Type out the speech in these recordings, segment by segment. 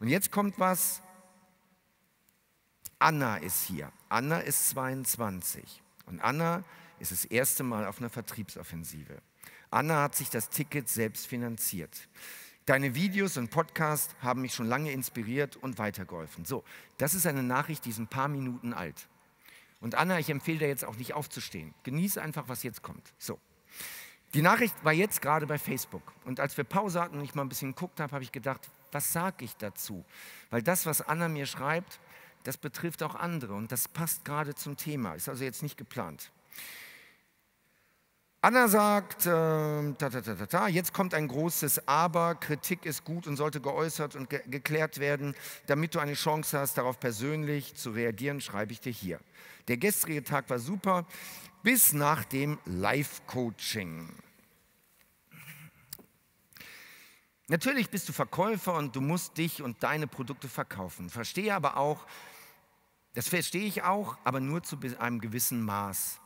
Und jetzt kommt was. Anna ist hier. Anna ist 22. Und Anna ist das erste Mal auf einer Vertriebsoffensive. Anna hat sich das Ticket selbst finanziert. Deine Videos und Podcasts haben mich schon lange inspiriert und weitergeholfen. So, das ist eine Nachricht, die ist ein paar Minuten alt. Und Anna, ich empfehle dir jetzt auch nicht aufzustehen. Genieße einfach, was jetzt kommt. So. Die Nachricht war jetzt gerade bei Facebook. Und als wir Pause hatten und ich mal ein bisschen geguckt habe, habe ich gedacht, was sage ich dazu? Weil das, was Anna mir schreibt, das betrifft auch andere und das passt gerade zum Thema. Ist also jetzt nicht geplant. Anna sagt, jetzt kommt ein großes Aber, Kritik ist gut und sollte geäußert und geklärt werden. Damit du eine Chance hast, darauf persönlich zu reagieren, schreibe ich dir hier. Der gestrige Tag war super, bis nach dem Live-Coaching. Natürlich bist du Verkäufer und du musst dich und deine Produkte verkaufen. Verstehe aber auch, das verstehe ich auch, aber nur zu einem gewissen Maß.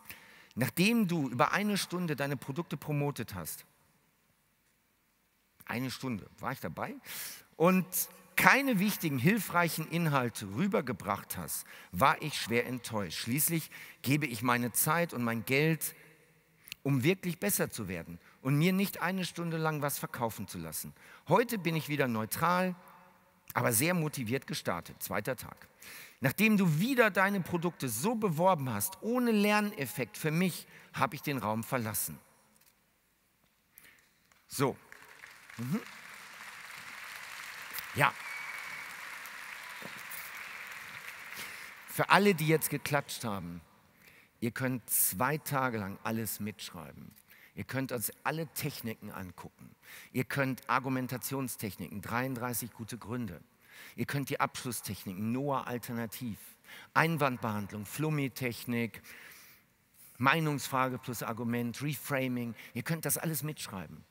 Nachdem du über 1 Stunde deine Produkte promotet hast, 1 Stunde, war ich dabei, und keine wichtigen, hilfreichen Inhalte rübergebracht hast, war ich schwer enttäuscht. Schließlich gebe ich meine Zeit und mein Geld, um wirklich besser zu werden und mir nicht 1 Stunde lang was verkaufen zu lassen. Heute bin ich wieder neutral, aber sehr motiviert gestartet. 2. Tag. Nachdem du wieder deine Produkte so beworben hast, ohne Lerneffekt für mich, habe ich den Raum verlassen. So. Ja. Für alle, die jetzt geklatscht haben, ihr könnt 2 Tage lang alles mitschreiben. Ihr könnt uns alle Techniken angucken. Ihr könnt Argumentationstechniken, 33 gute Gründe. Ihr könnt die Abschlusstechniken, Noah Alternativ, Einwandbehandlung, Flummi-Technik, Meinungsfrage plus Argument, Reframing. Ihr könnt das alles mitschreiben.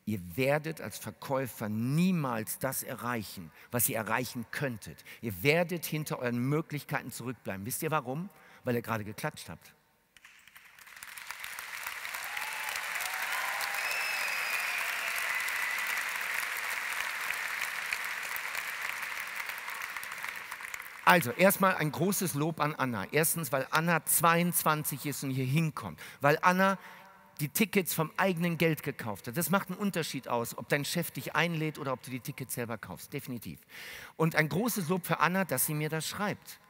Ihr werdet als Verkäufer niemals das erreichen, was ihr erreichen könntet. Ihr werdet hinter euren Möglichkeiten zurückbleiben. Wisst ihr warum? Weil ihr gerade geklatscht habt. Also, erstmal ein großes Lob an Anna. Erstens, weil Anna 22 ist und hier hinkommt. Weil Anna die Tickets vom eigenen Geld gekauft hat. Das macht einen Unterschied aus, ob dein Chef dich einlädt oder ob du die Tickets selber kaufst. Definitiv. Und ein großes Lob für Anna, dass sie mir das schreibt.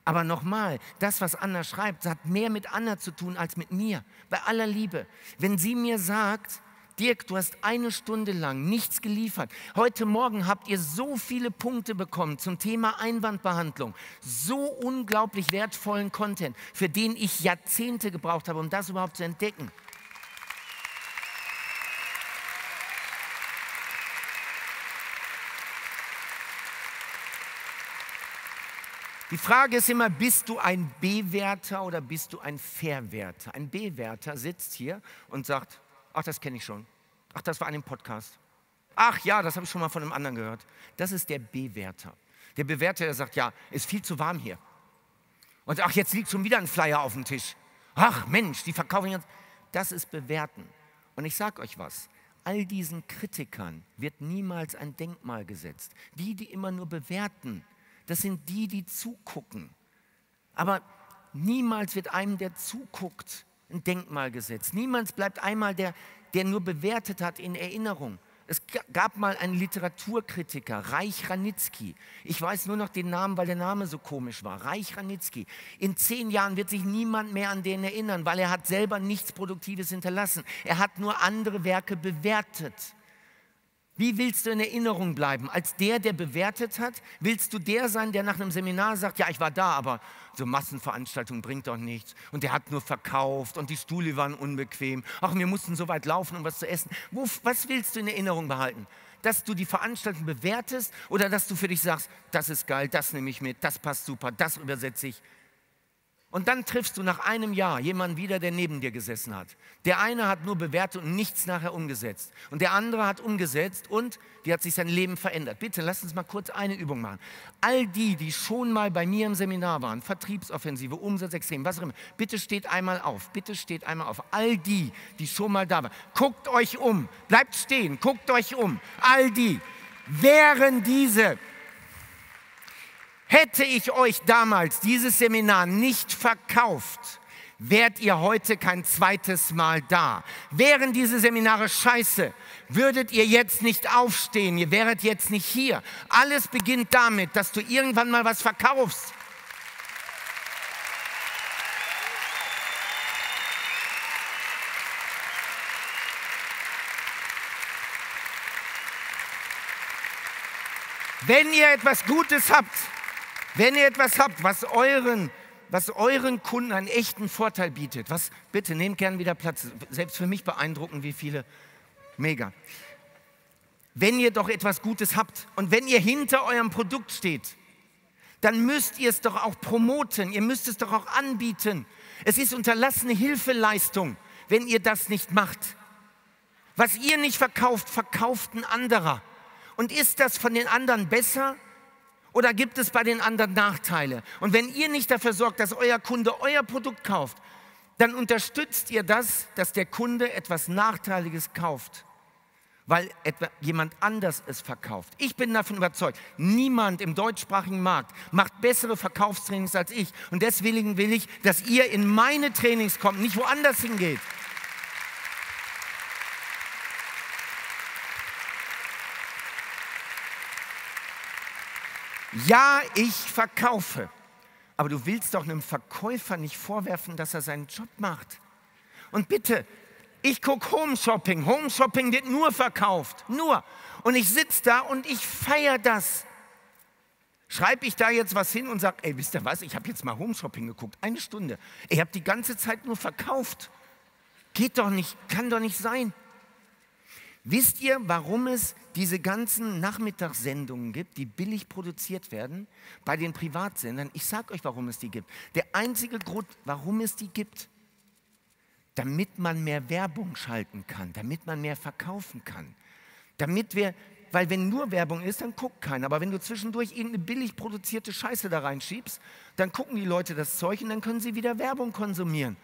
Aber nochmal, das, was Anna schreibt, hat mehr mit Anna zu tun als mit mir. Bei aller Liebe. Wenn sie mir sagt, Dirk, du hast 1 Stunde lang nichts geliefert. Heute Morgen habt ihr so viele Punkte bekommen zum Thema Einwandbehandlung. So unglaublich wertvollen Content, für den ich Jahrzehnte gebraucht habe, um das überhaupt zu entdecken. Die Frage ist immer, bist du ein Bewerter oder bist du ein Verwerter? Ein Bewerter sitzt hier und sagt, ach, das kenne ich schon. Ach, das war in einem Podcast. Ach ja, das habe ich schon mal von einem anderen gehört. Das ist der Bewerter. Der Bewerter, der sagt, ja, ist viel zu warm hier. Und ach, jetzt liegt schon wieder ein Flyer auf dem Tisch. Ach Mensch, die verkaufen jetzt. Das ist Bewerten. Und ich sage euch was, all diesen Kritikern wird niemals ein Denkmal gesetzt. Die, die immer nur bewerten, das sind die, die zugucken. Aber niemals wird einem, der zuguckt, ein Denkmal gesetzt. Niemals bleibt einmal der nur bewertet hat, in Erinnerung. Es gab mal einen Literaturkritiker, Reich Ranitzky. Ich weiß nur noch den Namen, weil der Name so komisch war. Reich Ranitzky. In 10 Jahren wird sich niemand mehr an den erinnern, weil er hat selber nichts Produktives hinterlassen. Er hat nur andere Werke bewertet. Wie willst du in Erinnerung bleiben? Als der, der bewertet hat? Willst du der sein, der nach einem Seminar sagt, ja, ich war da, aber so Massenveranstaltung bringt doch nichts. Und der hat nur verkauft und die Stühle waren unbequem. Ach, wir mussten so weit laufen, um was zu essen. Was willst du in Erinnerung behalten? Dass du die Veranstaltung bewertest oder dass du für dich sagst, das ist geil, das nehme ich mit, das passt super, das übersetze ich. Und dann triffst du nach einem Jahr jemanden wieder, der neben dir gesessen hat. Der eine hat nur bewertet und nichts nachher umgesetzt. Und der andere hat umgesetzt und wie hat sich sein Leben verändert. Bitte, lasst uns mal kurz eine Übung machen. All die, die schon mal bei mir im Seminar waren, Vertriebsoffensive, Umsatzextrem, was auch immer, bitte steht einmal auf. Bitte steht einmal auf. All die, die schon mal da waren, guckt euch um. Bleibt stehen, guckt euch um. All die, wären diese Hätte ich euch damals dieses Seminar nicht verkauft, wärt ihr heute kein zweites Mal da. Wären diese Seminare scheiße, würdet ihr jetzt nicht aufstehen, ihr wäret jetzt nicht hier. Alles beginnt damit, dass du irgendwann mal was verkaufst. Wenn ihr etwas Gutes habt, wenn ihr etwas habt, was euren Kunden einen echten Vorteil bietet, bitte nehmt gern wieder Platz, selbst für mich beeindruckend, wie viele, mega. Wenn ihr doch etwas Gutes habt und wenn ihr hinter eurem Produkt steht, dann müsst ihr es doch auch promoten, ihr müsst es doch auch anbieten. Es ist unterlassene Hilfeleistung, wenn ihr das nicht macht. Was ihr nicht verkauft, verkauft ein anderer. Und ist das von den anderen besser oder gibt es bei den anderen Nachteile? Und wenn ihr nicht dafür sorgt, dass euer Kunde euer Produkt kauft, dann unterstützt ihr das, dass der Kunde etwas Nachteiliges kauft, weil jemand anders es verkauft. Ich bin davon überzeugt, niemand im deutschsprachigen Markt macht bessere Verkaufstrainings als ich. Und deswegen will ich, dass ihr in meine Trainings kommt, nicht woanders hingeht. Ja, ich verkaufe. Aber du willst doch einem Verkäufer nicht vorwerfen, dass er seinen Job macht. Und bitte, ich gucke Home Shopping. Home Shopping wird nur verkauft. Nur. Und ich sitze da und ich feiere das. Schreibe ich da jetzt was hin und sage, ey, wisst ihr was, ich habe jetzt mal Home Shopping geguckt, 1 Stunde. Ihr habt die ganze Zeit nur verkauft. Geht doch nicht, kann doch nicht sein. Wisst ihr, warum es diese ganzen Nachmittagssendungen gibt, die billig produziert werden bei den Privatsendern? Ich sage euch, warum es die gibt. Der einzige Grund, warum es die gibt, damit man mehr Werbung schalten kann, damit man mehr verkaufen kann. Weil wenn nur Werbung ist, dann guckt keiner. Aber wenn du zwischendurch irgendeine billig produzierte Scheiße da reinschiebst, dann gucken die Leute das Zeug und dann können sie wieder Werbung konsumieren.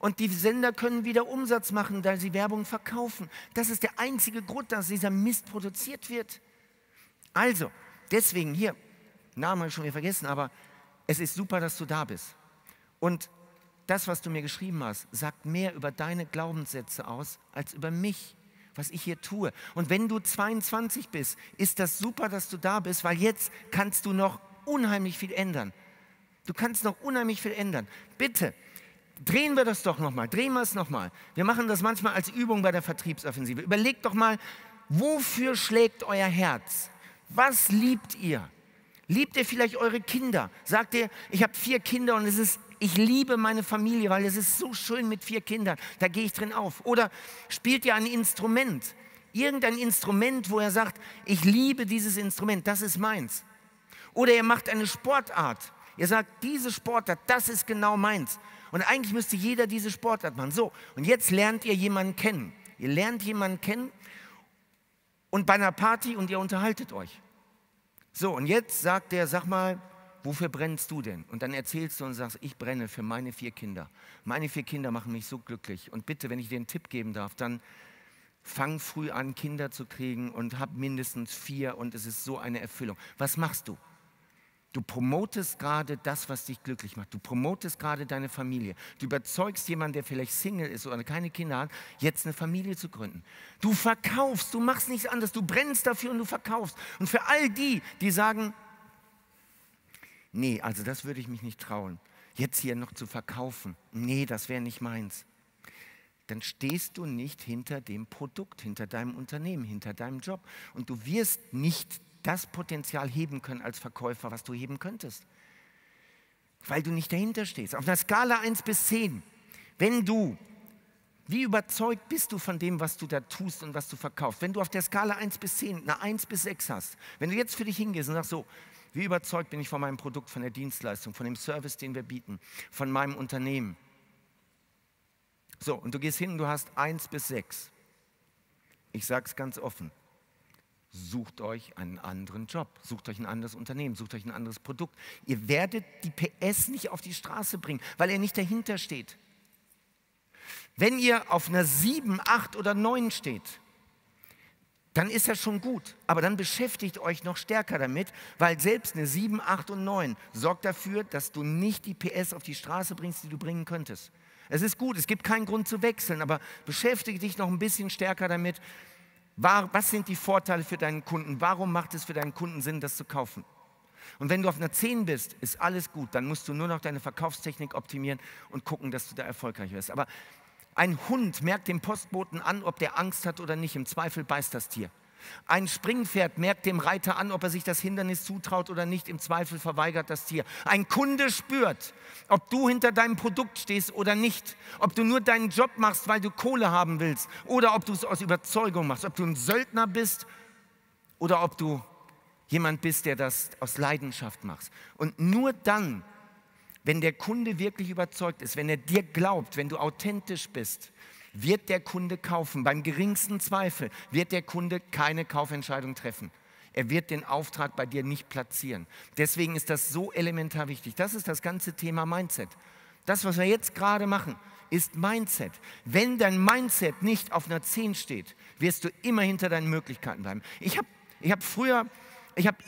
Und die Sender können wieder Umsatz machen, da sie Werbung verkaufen. Das ist der einzige Grund, dass dieser Mist produziert wird. Also, deswegen hier, Namen habe ich schon wieder vergessen, aber es ist super, dass du da bist. Und das, was du mir geschrieben hast, sagt mehr über deine Glaubenssätze aus, als über mich, was ich hier tue. Und wenn du 22 bist, ist das super, dass du da bist, weil jetzt kannst du noch unheimlich viel ändern. Du kannst noch unheimlich viel ändern. Bitte, drehen wir das doch nochmal, drehen wir es nochmal. Wir machen das manchmal als Übung bei der Vertriebsoffensive. Überlegt doch mal, wofür schlägt euer Herz? Was liebt ihr? Liebt ihr vielleicht eure Kinder? Sagt ihr, ich habe 4 Kinder und ich liebe meine Familie, weil es ist so schön mit 4 Kindern. Da gehe ich drin auf. Oder spielt ihr ein Instrument? Irgendein Instrument, wo er sagt, ich liebe dieses Instrument, das ist meins. Oder ihr macht eine Sportart. Ihr sagt, diese Sportart, das ist genau meins. Und eigentlich müsste jeder diese Sportart machen. So, und jetzt lernt ihr jemanden kennen. Ihr lernt jemanden kennen und bei einer Party und ihr unterhaltet euch. So, und jetzt sagt der, sag mal, wofür brennst du denn? Und dann erzählst du und sagst, ich brenne für meine 4 Kinder. Meine 4 Kinder machen mich so glücklich. Und bitte, wenn ich dir einen Tipp geben darf, dann fang früh an, Kinder zu kriegen und hab mindestens 4 und es ist so eine Erfüllung. Was machst du? Du promotest gerade das, was dich glücklich macht. Du promotest gerade deine Familie. Du überzeugst jemanden, der vielleicht Single ist oder keine Kinder hat, jetzt eine Familie zu gründen. Du verkaufst, du machst nichts anderes. Du brennst dafür und du verkaufst. Und für all die, die sagen, nee, also das würde ich mich nicht trauen, jetzt hier noch zu verkaufen. Nee, das wäre nicht meins. Dann stehst du nicht hinter dem Produkt, hinter deinem Unternehmen, hinter deinem Job. Und du wirst nicht das Potenzial heben können als Verkäufer, was du heben könntest. Weil du nicht dahinter stehst. Auf einer Skala 1 bis 10, wie überzeugt bist du von dem, was du da tust und was du verkaufst? Wenn du auf der Skala 1 bis 10 eine 1 bis 6 hast, wenn du jetzt für dich hingehst und sagst so, wie überzeugt bin ich von meinem Produkt, von der Dienstleistung, von dem Service, den wir bieten, von meinem Unternehmen. So, und du gehst hin und du hast 1 bis 6. Ich sage es ganz offen. Sucht euch einen anderen Job, sucht euch ein anderes Unternehmen, sucht euch ein anderes Produkt. Ihr werdet die PS nicht auf die Straße bringen, weil er nicht dahinter steht. Wenn ihr auf einer 7, 8 oder 9 steht, dann ist das schon gut. Aber dann beschäftigt euch noch stärker damit, weil selbst eine 7, 8 und 9 sorgt dafür, dass du nicht die PS auf die Straße bringst, die du bringen könntest. Es ist gut, es gibt keinen Grund zu wechseln, aber beschäftige dich noch ein bisschen stärker damit. Was sind die Vorteile für deinen Kunden? Warum macht es für deinen Kunden Sinn, das zu kaufen? Und wenn du auf einer 10 bist, ist alles gut. Dann musst du nur noch deine Verkaufstechnik optimieren und gucken, dass du da erfolgreich wirst. Aber ein Hund merkt dem Postboten an, ob der Angst hat oder nicht. Im Zweifel beißt das Tier. Ein Springpferd merkt dem Reiter an, ob er sich das Hindernis zutraut oder nicht. Im Zweifel verweigert das Tier. Ein Kunde spürt, ob du hinter deinem Produkt stehst oder nicht. Ob du nur deinen Job machst, weil du Kohle haben willst. Oder ob du es aus Überzeugung machst. Ob du ein Söldner bist oder ob du jemand bist, der das aus Leidenschaft macht. Und nur dann, wenn der Kunde wirklich überzeugt ist, wenn er dir glaubt, wenn du authentisch bist, wird der Kunde kaufen. Beim geringsten Zweifel wird der Kunde keine Kaufentscheidung treffen. Er wird den Auftrag bei dir nicht platzieren. Deswegen ist das so elementar wichtig. Das ist das ganze Thema Mindset. Das, was wir jetzt gerade machen, ist Mindset. Wenn dein Mindset nicht auf einer 10 steht, wirst du immer hinter deinen Möglichkeiten bleiben. Ich habe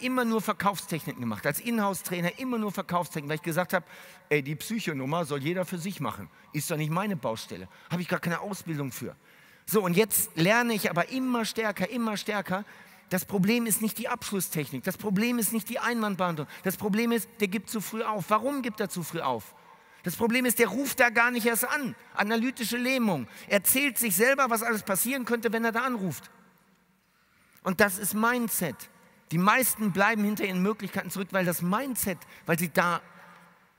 immer nur Verkaufstechniken gemacht, als Inhouse-Trainer immer nur Verkaufstechniken, weil ich gesagt habe, ey, die Psychonummer soll jeder für sich machen. Ist doch nicht meine Baustelle. Habe ich gar keine Ausbildung für. So, und jetzt lerne ich aber immer stärker, immer stärker. Das Problem ist nicht die Abschlusstechnik, das Problem ist nicht die Einwandbehandlung. Das Problem ist, der gibt zu früh auf. Warum gibt er zu früh auf? Das Problem ist, der ruft da gar nicht erst an. Analytische Lähmung. Er erzählt sich selber, was alles passieren könnte, wenn er da anruft. Und das ist Mindset. Die meisten bleiben hinter ihren Möglichkeiten zurück, weil das Mindset, weil sie da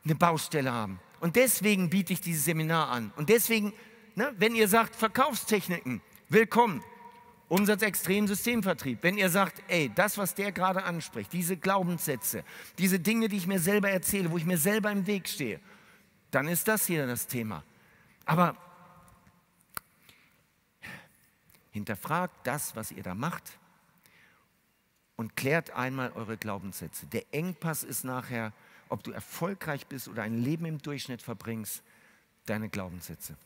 eine Baustelle haben. Und deswegen biete ich dieses Seminar an. Und deswegen, wenn ihr sagt, Verkaufstechniken, willkommen. Umsatzextrem Systemvertrieb. Wenn ihr sagt, ey, das, was der gerade anspricht, diese Glaubenssätze, diese Dinge, die ich mir selber erzähle, wo ich mir selber im Weg stehe, dann ist das hier das Thema. Aber hinterfragt das, was ihr da macht, und klärt einmal eure Glaubenssätze. Der Engpass ist nachher, ob du erfolgreich bist oder ein Leben im Durchschnitt verbringst, deine Glaubenssätze.